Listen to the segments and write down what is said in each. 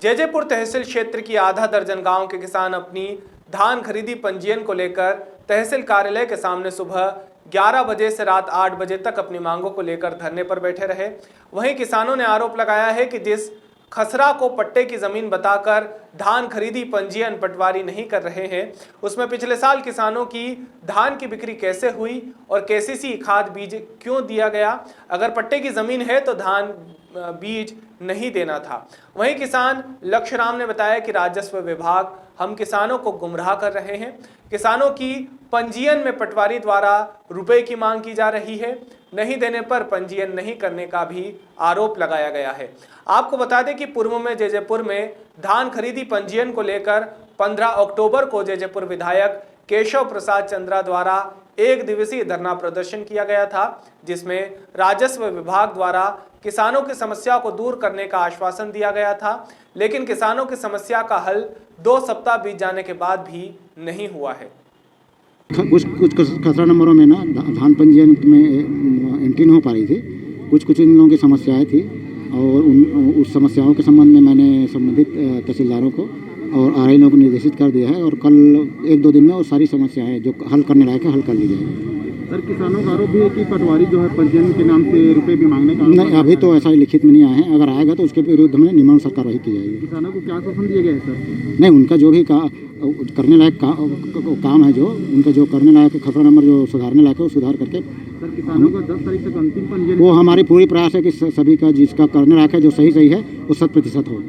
जैजेपुर तहसील क्षेत्र की आधा दर्जन गांव के किसान अपनी धान खरीदी पंजीयन को लेकर तहसील कार्यालय के सामने सुबह 11 बजे से रात 8 बजे तक अपनी मांगों को लेकर धरने पर बैठे रहे। वहीं किसानों ने आरोप लगाया है कि जिस खसरा को पट्टे की जमीन बताकर धान खरीदी पंजीयन पटवारी नहीं कर रहे हैं, उसमें पिछले साल किसानों की धान की बिक्री कैसे हुई और केसीसी खाद बीज क्यों दिया गया। अगर पट्टे की जमीन है तो धान बीज नहीं देना था। वहीं किसान लक्ष्य राम ने बताया कि राजस्व विभाग हम किसानों को गुमराह कर रहे हैं। किसानों की पंजीयन में पटवारी द्वारा रुपए की मांग की जा रही है, नहीं देने पर पंजीयन नहीं करने का भी आरोप लगाया गया है। आपको बता दें कि पूर्व में जैजेपुर में धान खरीदी पंजीयन को लेकर 15 अक्टूबर को जैजेपुर विधायक केशव प्रसाद चंद्रा द्वारा एक दिवसीय धरना प्रदर्शन किया गया था, जिसमें राजस्व विभाग द्वारा किसानों की समस्या को दूर करने का आश्वासन दिया गया था, लेकिन किसानों की समस्या का हल 2 सप्ताह बीत जाने के बाद भी नहीं हुआ है। कुछ खसरा नंबरों में ना धान पंजीयन में एंट्री नहीं हो पा रही थी। कुछ इन लोगों की समस्याएं थी और उस समस्याओं के संबंध में मैंने संबंधित तहसीलदारों को और आरआई लोगों को निर्देशित कर दिया है और कल 1-2 दिन में वो सारी समस्याएं जो हल करने लायक है हल कर ली जाएगी। सर, किसानों का आरोप भी है कि पटवारी जो है पंजीयन के नाम से रुपए भी मांगने का नहीं, अभी तो ऐसा लिखित में नहीं आया है। अगर आएगा तो उसके विरुद्ध में नियमानुसार कार्रवाई की जाएगी। किसानों को क्या आश्वासन दिए गए हैं सर? नहीं, उनका जो भी करने लायक काम है, जो उनका जो करने लायक खसरा नंबर जो सुधारने लायक है वो सुधार करके सर, किसानों का 10 तारीख तक अंतिम पंजीयन वो हमारी पूरी प्रयास है कि सभी का जिसका करने लायक है जो सही है वो 100% हो।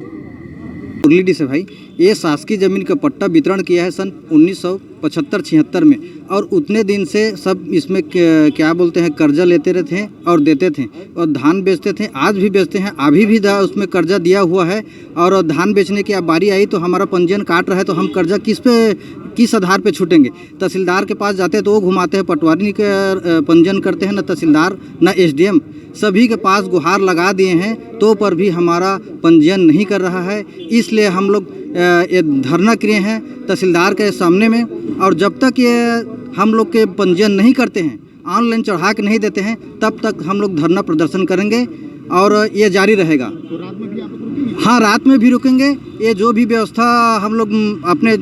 मुरली से भाई, ये शासकीय जमीन का पट्टा वितरण किया है सन 1975-76 में और उतने दिन से सब इसमें क्या बोलते हैं कर्जा लेते रहते हैं और देते थे और धान बेचते थे। आज भी बेचते हैं, अभी भी उसमें कर्जा दिया हुआ है और धान बेचने की अब बारी आई तो हमारा पंजीयन काट रहा है तो हम कर्जा किस आधार पे छूटेंगे। तहसीलदार के पास जाते हैं तो वो घुमाते हैं, पटवारी के पंजीयन करते हैं, न तहसीलदार न एसडीएम, सभी के पास गुहार लगा दिए हैं तो पर भी हमारा पंजीयन नहीं कर रहा है। इसलिए हम लोग ये धरना किए हैं तहसीलदार के सामने में और जब तक ये हम लोग के पंजीयन नहीं करते हैं, ऑनलाइन चढ़ा के नहीं देते हैं, तब तक हम लोग धरना प्रदर्शन करेंगे और ये जारी रहेगा। तो रात में भी आप रुकेंगे? हाँ, रात में भी रुकेंगे। ये जो भी व्यवस्था हम लोग अपने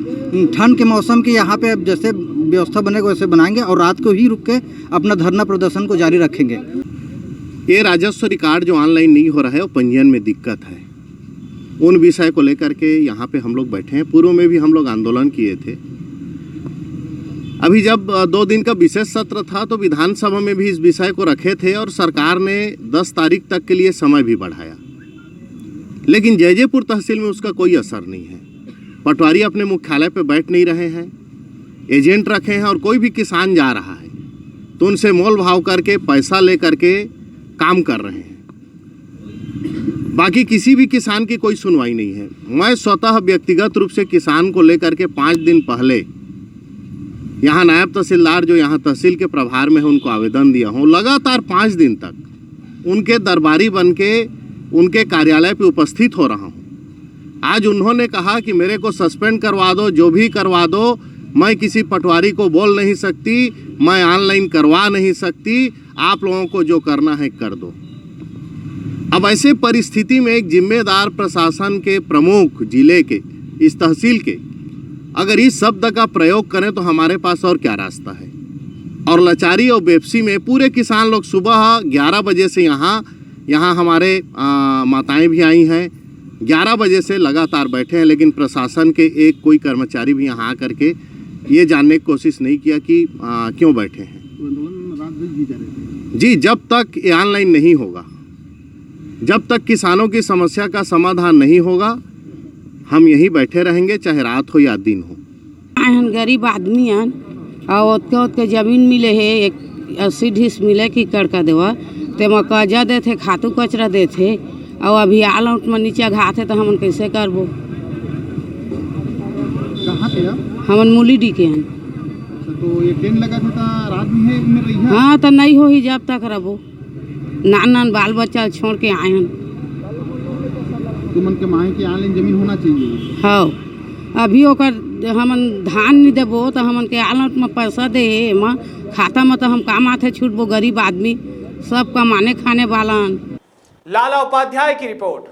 ठंड के मौसम की यहाँ पे जैसे व्यवस्था बनेगा वैसे बनाएंगे और रात को ही रुक के अपना धरना प्रदर्शन को जारी रखेंगे। ये राजस्व रिकॉर्ड जो ऑनलाइन नहीं हो रहा है वो पंजीयन में दिक्कत है, उन विषय को लेकर के यहाँ पे हम लोग बैठे हैं। पूर्व में भी हम लोग आंदोलन किए थे। अभी जब 2 दिन का विशेष सत्र था तो विधानसभा में भी इस विषय को रखे थे और सरकार ने 10 तारीख तक के लिए समय भी बढ़ाया, लेकिन जैजेपुर तहसील में उसका कोई असर नहीं है। पटवारी अपने मुख्यालय पे बैठ नहीं रहे हैं, एजेंट रखे हैं और कोई भी किसान जा रहा है तो उनसे मोल भाव करके पैसा ले करके काम कर रहे हैं। बाकी किसी भी किसान की कोई सुनवाई नहीं है। मैं स्वतः व्यक्तिगत रूप से किसान को लेकर के 5 दिन पहले यहाँ नायब तहसीलदार जो यहाँ तहसील के प्रभार में है उनको आवेदन दिया हूँ। लगातार 5 दिन तक उनके दरबारी बन के उनके कार्यालय पे उपस्थित हो रहा हूँ। आज उन्होंने कहा कि मेरे को सस्पेंड करवा दो, जो भी करवा दो, मैं किसी पटवारी को बोल नहीं सकती, मैं ऑनलाइन करवा नहीं सकती, आप लोगों को जो करना है कर दो। अब ऐसे परिस्थिति में एक जिम्मेदार प्रशासन के प्रमुख जिले के इस तहसील के अगर इस शब्द का प्रयोग करें तो हमारे पास और क्या रास्ता है। और लाचारी और बेपसी में पूरे किसान लोग सुबह 11 बजे से यहाँ हमारे माताएं भी आई हैं, 11 बजे से लगातार बैठे हैं, लेकिन प्रशासन के एक कोई कर्मचारी भी यहाँ आकर के ये जानने की कोशिश नहीं किया कि क्यों बैठे हैं। जी, जब तक ये ऑनलाइन नहीं होगा, जब तक किसानों की समस्या का समाधान नहीं होगा, हम यहीं बैठे रहेंगे, चाहे रात हो या दिन हो। गरीब आदमी हैं और के जमीन मिले है 80 ढीस मिले कि करका देवा ते में कर्जा दे थे, खातू कचरा दे थे और अभी आलट में नीचे घात है तो हमन कैसे करबो। कहाँ के आप? हमन मूलीडी के हैं। तो ये ट्रेन लगा था रात में है में रही है? हाँ, तो नहीं हो ही जब तक रहो। नान बाल बच्चा छोड़ के आए हैं। तुमन के माहे की ऑनलाइन जमीन होना चाहिए। हाँ, अभी ओकर हमन धान नहीं देबो तो हमन के आलट में पैसा दे में खाता में तो हम काम आते छूटबो। गरीब आदमी सब कमाने खाने वाला। लाला उपाध्याय की रिपोर्ट।